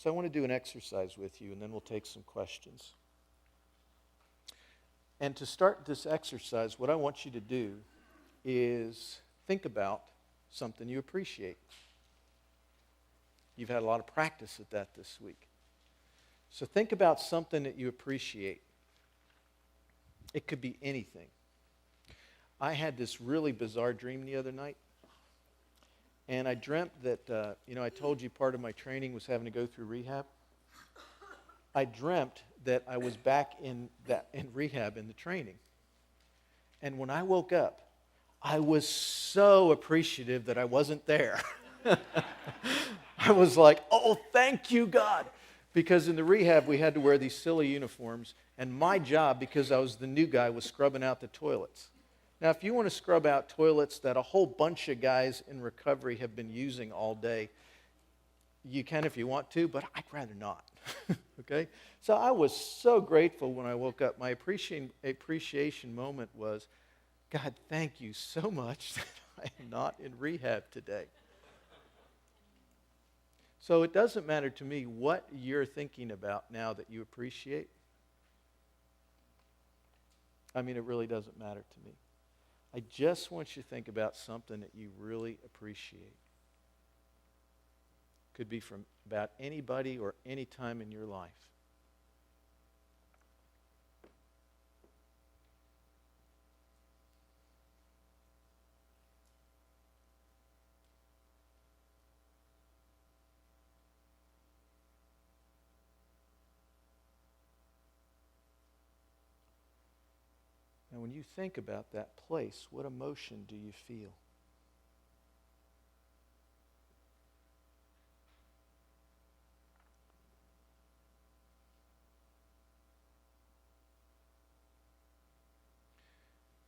So I want to do an exercise with you, and then we'll take some questions. And to start this exercise, what I want you to do is think about something you appreciate. You've had a lot of practice at that this week. So think about something that you appreciate. It could be anything. I had this really bizarre dream the other night. And I dreamt that, I told you part of my training was having to go through rehab. I dreamt that I was back in rehab in the training. And when I woke up, I was so appreciative that I wasn't there. I was like, oh, thank you, God. Because in the rehab, we had to wear these silly uniforms. And my job, because I was the new guy, was scrubbing out the toilets. Now, if you want to scrub out toilets that a whole bunch of guys in recovery have been using all day, you can if you want to, but I'd rather not. Okay? So I was so grateful when I woke up. My appreciation moment was, God, thank you so much that I am not in rehab today. So it doesn't matter to me what you're thinking about now that you appreciate. I mean, it really doesn't matter to me. I just want you to think about something that you really appreciate. Could be from about anybody or any time in your life. Now, when you think about that place, what emotion do you feel?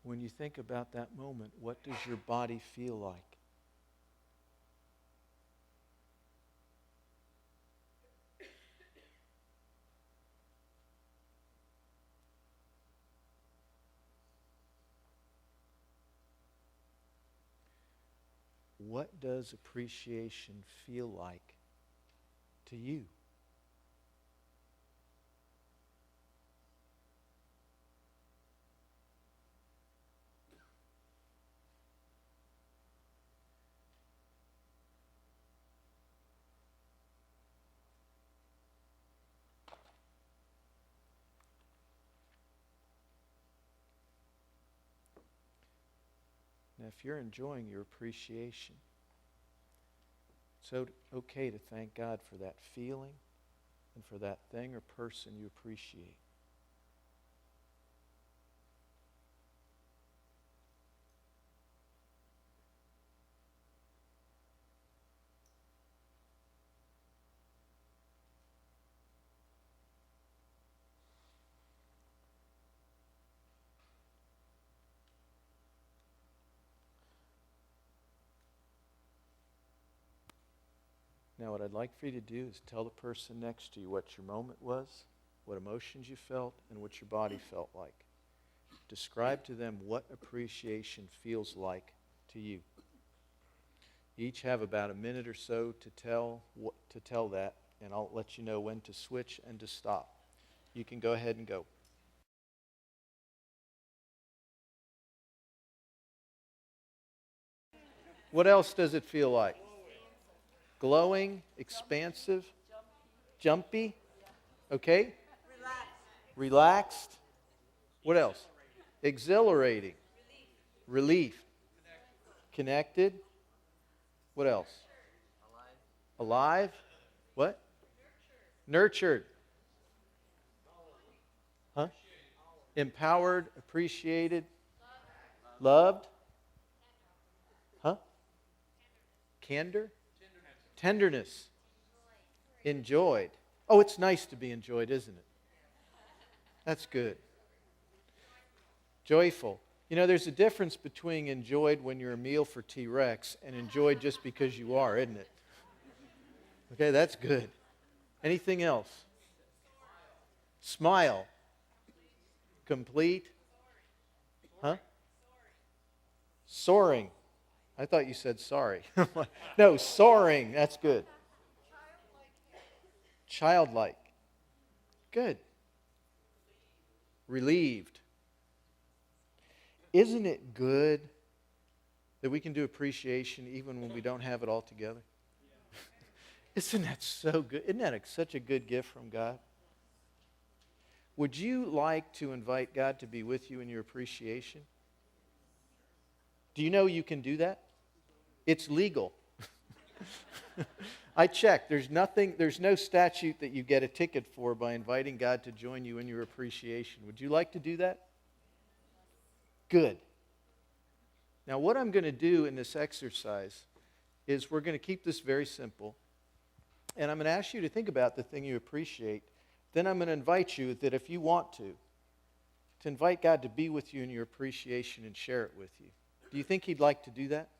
When you think about that moment, what does your body feel like? What does appreciation feel like to you? Now, if you're enjoying your appreciation, it's okay to thank God for that feeling and for that thing or person you appreciate. Now, what I'd like for you to do is tell the person next to you what your moment was, what emotions you felt, and what your body felt like. Describe to them what appreciation feels like to you. You each have about a minute or so to tell that, and I'll let you know when to switch and to stop. You can go ahead and go. What else does it feel like? Glowing, expansive, jumpy, okay? Relaxed. What else? Exhilarating. Relief. Connected. What else? Alive. What? Nurtured. Huh? Empowered, appreciated, loved. Huh? Candor. Tenderness. Enjoyed. Oh, it's nice to be enjoyed, isn't it? That's good. Joyful. You know, there's a difference between enjoyed when you're a meal for T-Rex and enjoyed just because you are, isn't it? Okay, that's good. Anything else? Smile. Complete. Huh? Soaring. I thought you said sorry. No, soaring. That's good. Childlike. Good. Relieved. Isn't it good that we can do appreciation even when we don't have it all together? Isn't that so good? Isn't that such a good gift from God? Would you like to invite God to be with you in your appreciation? Do you know you can do that? It's legal. I checked. There's no statute that you get a ticket for by inviting God to join you in your appreciation. Would you like to do that? Good. Now, what I'm going to do in this exercise is we're going to keep this very simple. And I'm going to ask you to think about the thing you appreciate. Then I'm going to invite you that if you want to invite God to be with you in your appreciation and share it with you. Do you think He'd like to do that?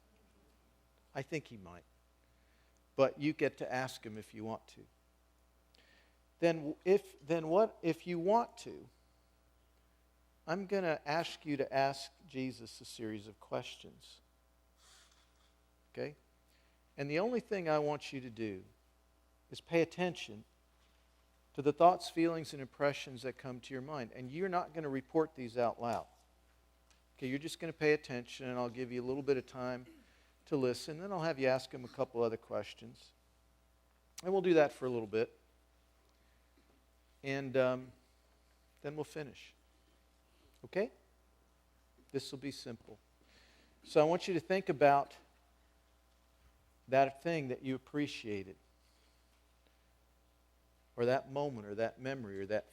I think He might. But you get to ask Him if you want to. Then if you want to, I'm going to ask you to ask Jesus a series of questions. Okay? And the only thing I want you to do is pay attention to the thoughts, feelings, and impressions that come to your mind. And you're not going to report these out loud. Okay, you're just going to pay attention, and I'll give you a little bit of time to listen. Then I'll have you ask Him a couple other questions. And we'll do that for a little bit. And then we'll finish. Okay? This will be simple. So I want you to think about that thing that you appreciated, or that moment, or that memory, or that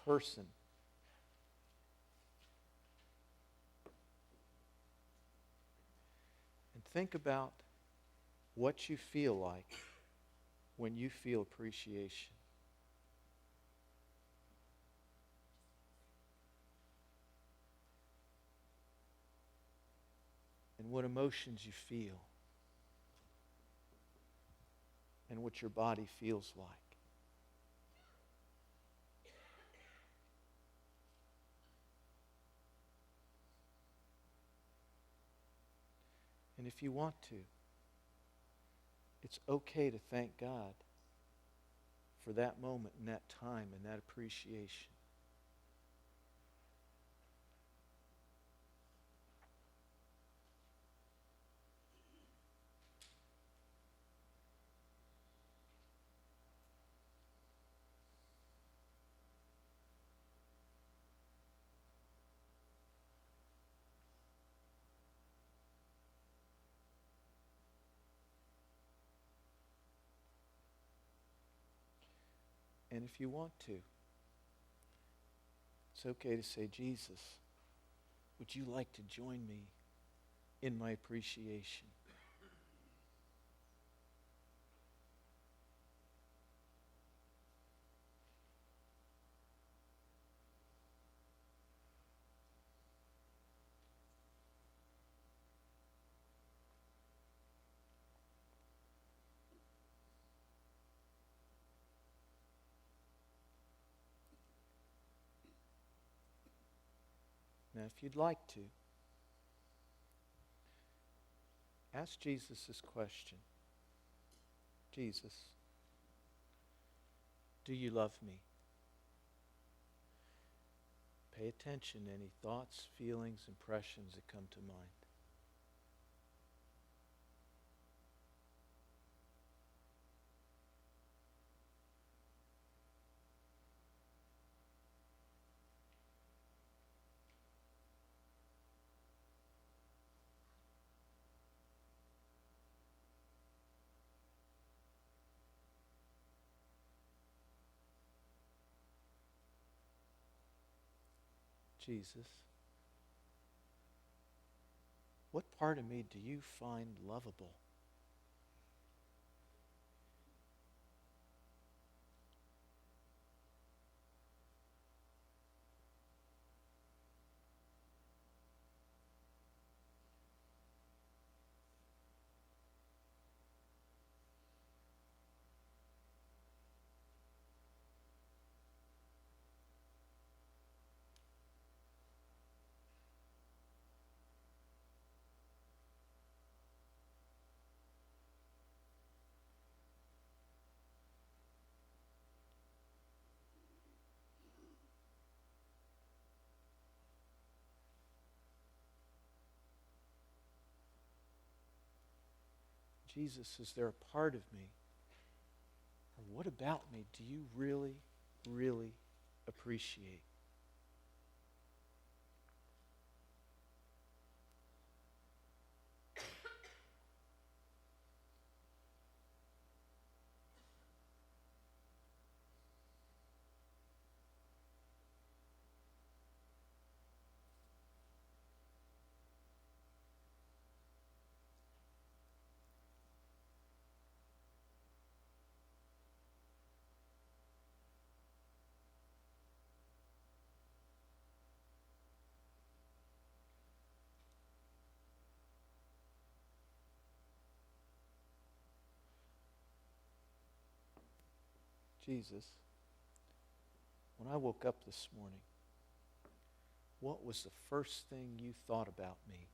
person. And think about what you feel like when you feel appreciation. And what emotions you feel. And what your body feels like. And if you want to, it's okay to thank God for that moment and that time and that appreciation. And if you want to, it's okay to say, Jesus, would you like to join me in my appreciation? Now, if you'd like to, ask Jesus this question. Jesus, do you love me? Pay attention to any thoughts, feelings, impressions that come to mind. Jesus, what part of me do you find lovable? Jesus, is there a part of me, or what about me do you really, really appreciate? Jesus, when I woke up this morning, what was the first thing you thought about me?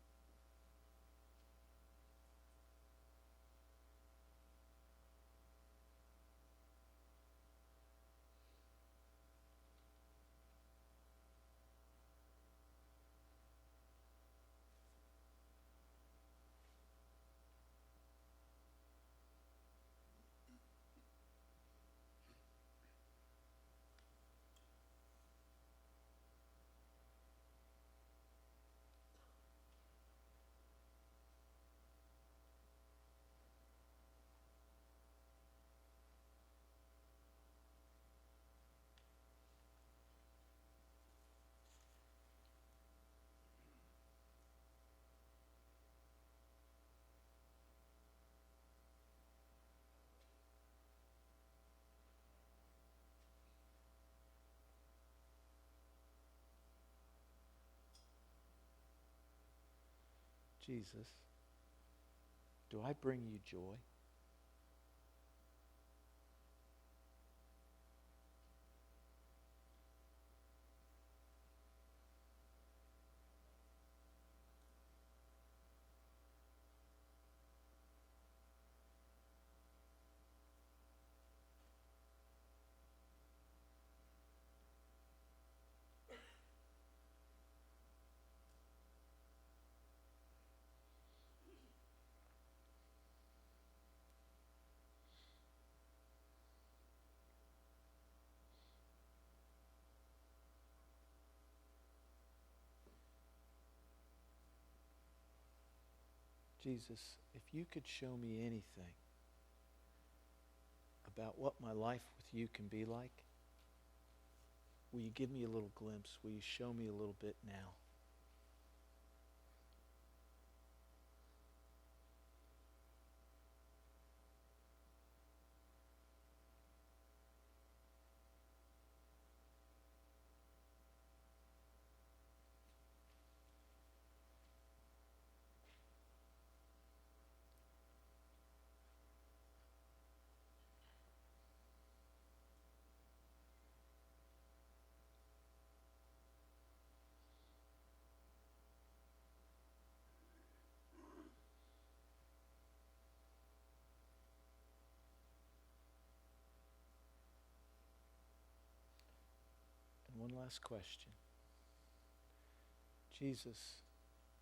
Jesus, do I bring you joy? Jesus, if you could show me anything about what my life with you can be like, will you give me a little glimpse? Will you show me a little bit now? And one last question. Jesus,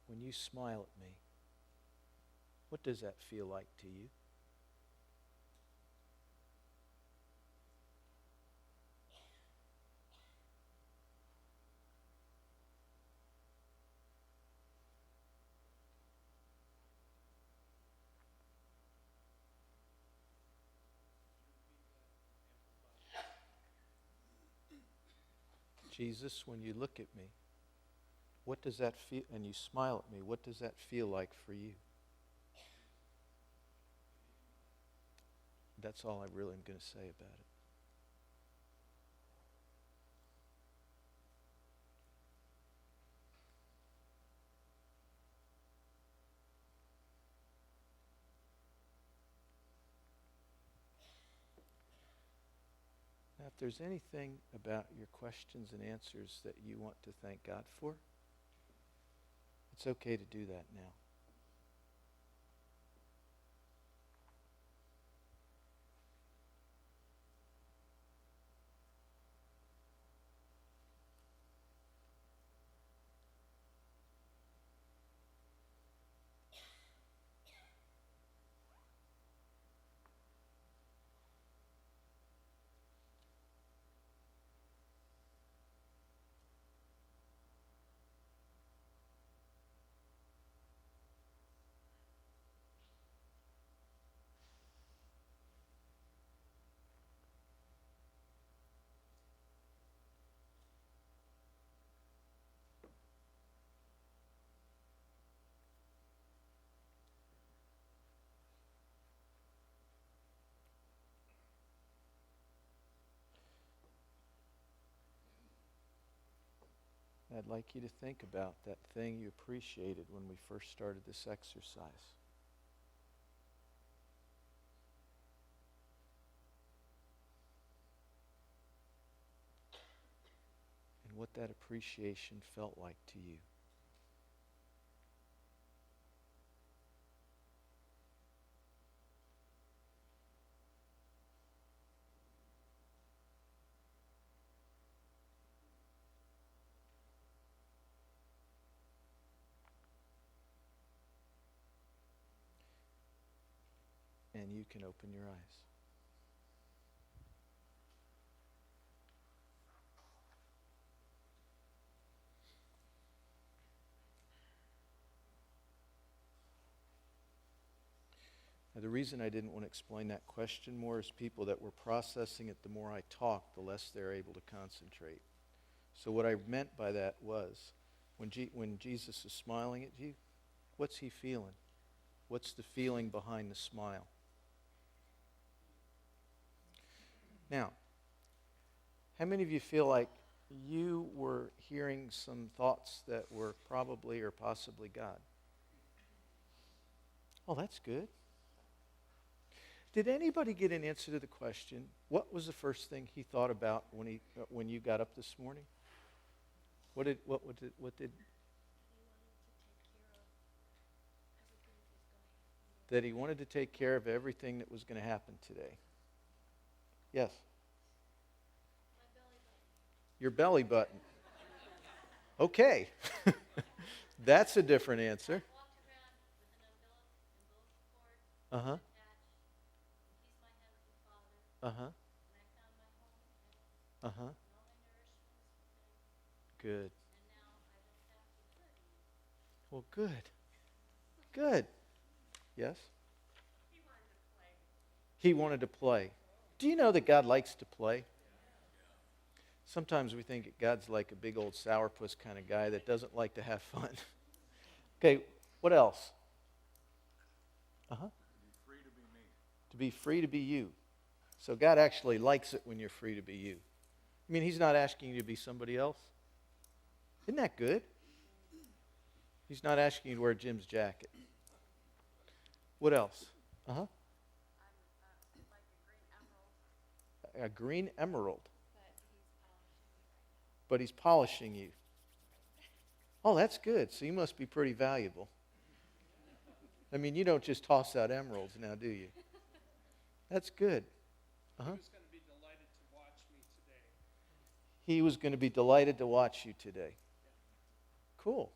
when you smile at me, what does that feel like to you? Jesus, when you look at me, what does that feel, and you smile at me, what does that feel like for you? That's all I really am going to say about it. Now, if there's anything about your questions and answers that you want to thank God for, it's okay to do that now. I'd like you to think about that thing you appreciated when we first started this exercise. And what that appreciation felt like to you. And you can open your eyes. Now, the reason I didn't want to explain that question more is people that were processing it, the more I talk, the less they're able to concentrate. So what I meant by that was, when Jesus is smiling at you, what's he feeling? What's the feeling behind the smile? Now, how many of you feel like you were hearing some thoughts that were probably or possibly God? Oh, that's good. Did anybody get an answer to the question, what was the first thing he thought about when you got up this morning? What did that he wanted to take care of everything that was going to happen today? Yes. My belly button. Your belly button. Okay. That's a different answer. I walked around with an umbilical cord Uh-huh. attached. He's my heavenly Father. Uh-huh. And I found my home in heaven. Uh-huh. And all my nourishment is from him. Good. And now I live happy and good. Well, good. Good. Yes? He wanted to play. He wanted to play. Do you know that God likes to play? Sometimes we think God's like a big old sourpuss kind of guy that doesn't like to have fun. Okay, what else? Uh-huh. Free to be me. To be free to be you. So God actually likes it when you're free to be you. I mean, he's not asking you to be somebody else. Isn't that good? He's not asking you to wear Jim's jacket. What else? Uh-huh. I'm like a green A green emerald. emerald. But he's polishing me right now. But he's polishing you. Oh, that's good. So you must be pretty valuable. I mean, you don't just toss out emeralds now, do you? That's good. Uh-huh. He was going to be delighted to watch me today. He was going to be delighted to watch you today. Cool.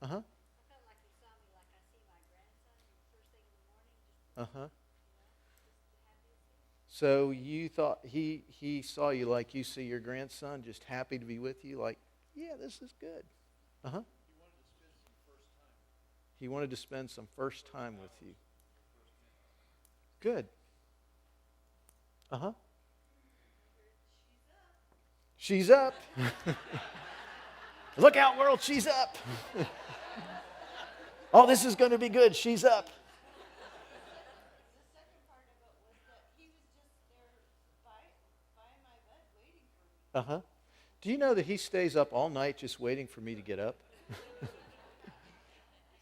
Uh-huh. I felt like he saw me like I see my grandson first thing in the morning. Just, Uh-huh. just happy to see him. So you thought he saw you like you see your grandson, just happy to be with you, like, yeah, this is good. Uh-huh. He wanted to spend some first time with you. Good. Uh-huh. She's up. Look out, world, she's up. Oh, this is going to be good. She's up. The second part of it was that he was just there by my bed waiting for me. Uh-huh. Do you know that he stays up all night just waiting for me to get up?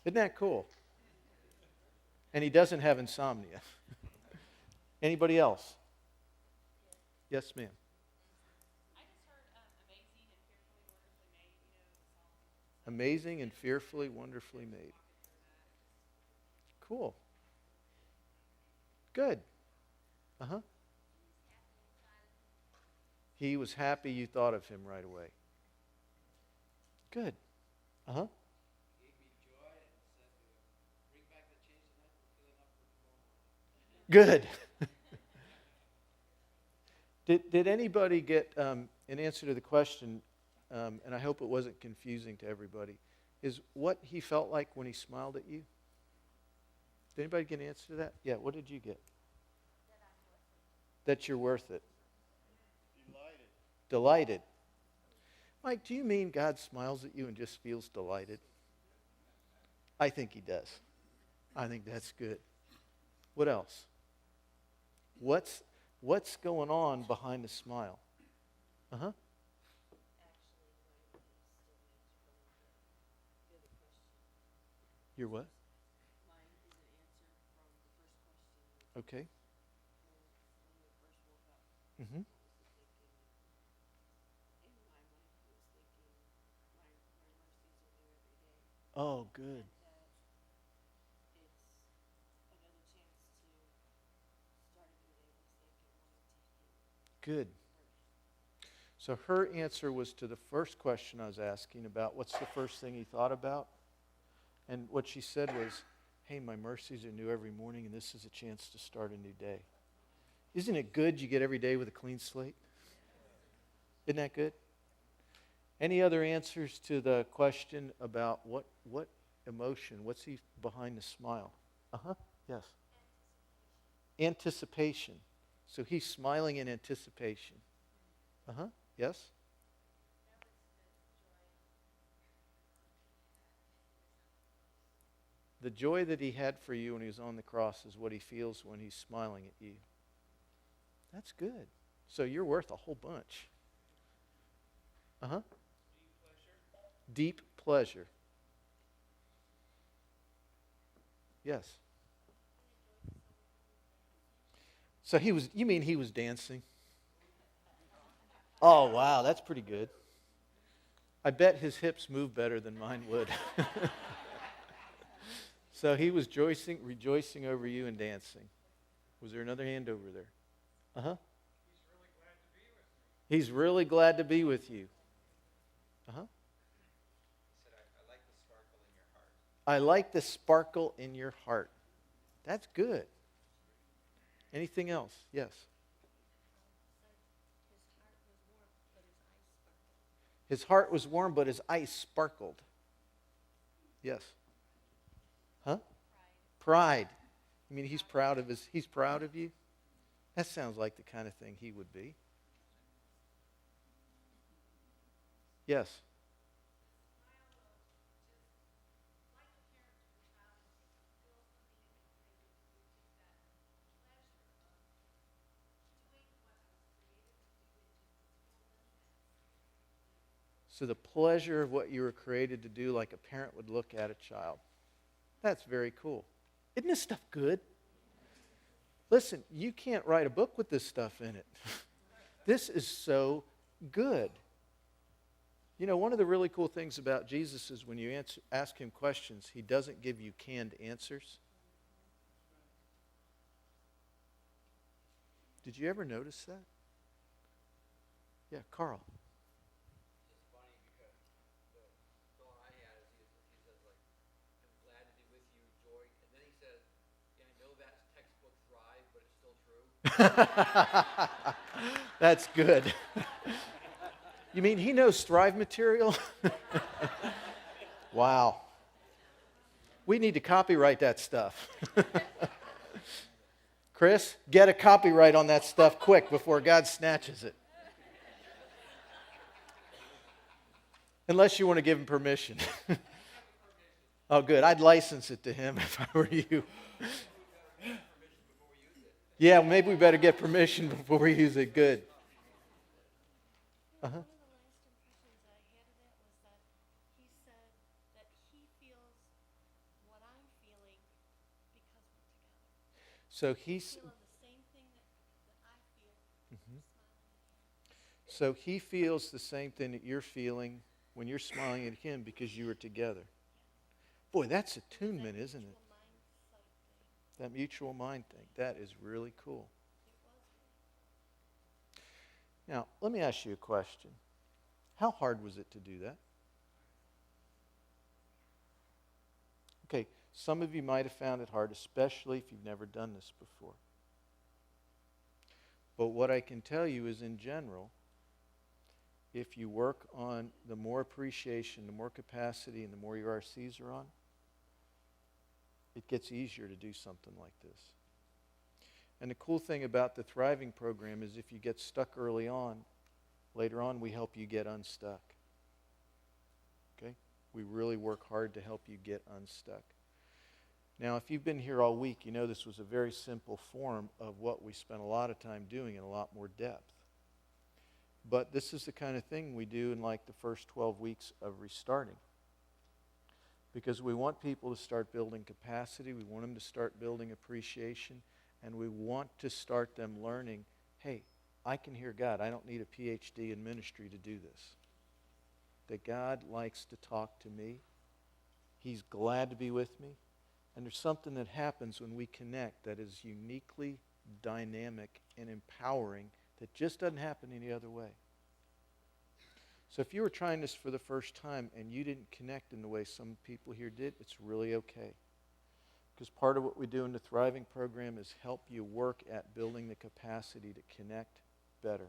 Isn't that cool? And he doesn't have insomnia. Anybody else? Yes, ma'am. I just heard amazing and fearfully, wonderfully made, the song. Amazing and fearfully, wonderfully made. Cool. Good. Uh-huh. He was happy you thought of him right away. Good. Uh-huh. Gave me joy and said to bring back the change tonight. We're filling up for tomorrow morning. Good. Did anybody get an answer to the question, and I hope it wasn't confusing to everybody, is what he felt like when he smiled at you? Did anybody get an answer to that? Yeah, what did you get? That you're worth it. Delighted. Mike, do you mean God smiles at you and just feels delighted? I think he does. I think that's good. What else? What's going on behind the smile? Uh-huh. Actually, what it is still means Your what? Mine is an answer from the first question. Okay. When we first woke up, Mm-hmm. what was the thinking? In my mind, he was thinking, my mercies are new every day. Oh, good. And that it's another chance to start a new day by thanking only to him Good. first. So her answer was to the first question I was asking about what's the first thing he thought about? And what she said was, hey, my mercies are new every morning, and this is a chance to start a new day. Isn't it good you get every day with a clean slate? Isn't that good? Any other answers to the question about what emotion, what's he behind the smile? Uh-huh, yes. Anticipation. So he's smiling in anticipation. Uh-huh, yes. The joy that he had for you when he was on the cross is what he feels when he's smiling at you. That's good. So you're worth a whole bunch. Uh-huh. Deep pleasure. Yes. So you mean he was dancing? Oh, wow, that's pretty good. I bet his hips move better than mine would. So he was rejoicing over you and dancing. Was there another hand over there? Uh-huh. He's really glad to be with you. Uh-huh. He said, I like the sparkle in your heart. I like the sparkle in your heart. That's good. Anything else? Yes. His heart was warm, but his eyes sparkled. Yes. Huh? Pride. You mean he's proud of you? That sounds like the kind of thing he would be. Yes. So the pleasure of what you were created to do, like a parent would look at a child. That's very cool. Isn't this stuff good? Listen, you can't write a book with this stuff in it. This is so good. You know, one of the really cool things about Jesus is when you ask him questions, he doesn't give you canned answers. Did you ever notice that? Yeah, Carl. It's funny because the thought I had is he says like, I'm glad to be with you, joy. And then he says, yeah, I know that's textbook Thrive, but it's still true. That's good. You mean he knows Thrive material? Wow. We need to copyright that stuff. Chris, get a copyright on that stuff quick before God snatches it. Unless you want to give him permission. Oh, good. I'd license it to him if I were you. Yeah, maybe we better get permission before we use it. Good. Uh-huh. One of the last impressions I had of that was that he said that he feels what I'm feeling because we're together. So he's Feeling the same thing that I feel, smiling at him. So he feels the same thing that you're feeling when you're smiling at him because you are together. Boy, that's attunement, isn't it? Mutual mind sight thing. That mutual mind thing. That is really cool. It was really Now, let me ask you a question. How hard was it to do that? Okay, some of you might have found it hard, especially if you've never done this before. But what I can tell you is, in general, if you work on the more appreciation, the more capacity, and the more your RCs are on, it gets easier to do something like this. And the cool thing about the Thriving program is if you get stuck early on, later on we help you get unstuck. Okay? We really work hard to help you get unstuck. Now, if you've been here all week, you know this was a very simple form of what we spent a lot of time doing in a lot more depth. But this is the kind of thing we do in like the first 12 weeks of restarting. Because we want people to start building capacity, we want them to start building appreciation, and we want to start them learning, hey, I can hear God. I don't need a PhD in ministry to do this. That God likes to talk to me. He's glad to be with me. And there's something that happens when we connect that is uniquely dynamic and empowering that just doesn't happen any other way. So if you were trying this for the first time and you didn't connect in the way some people here did, it's really okay. Because part of what we do in the Thriving program is help you work at building the capacity to connect better.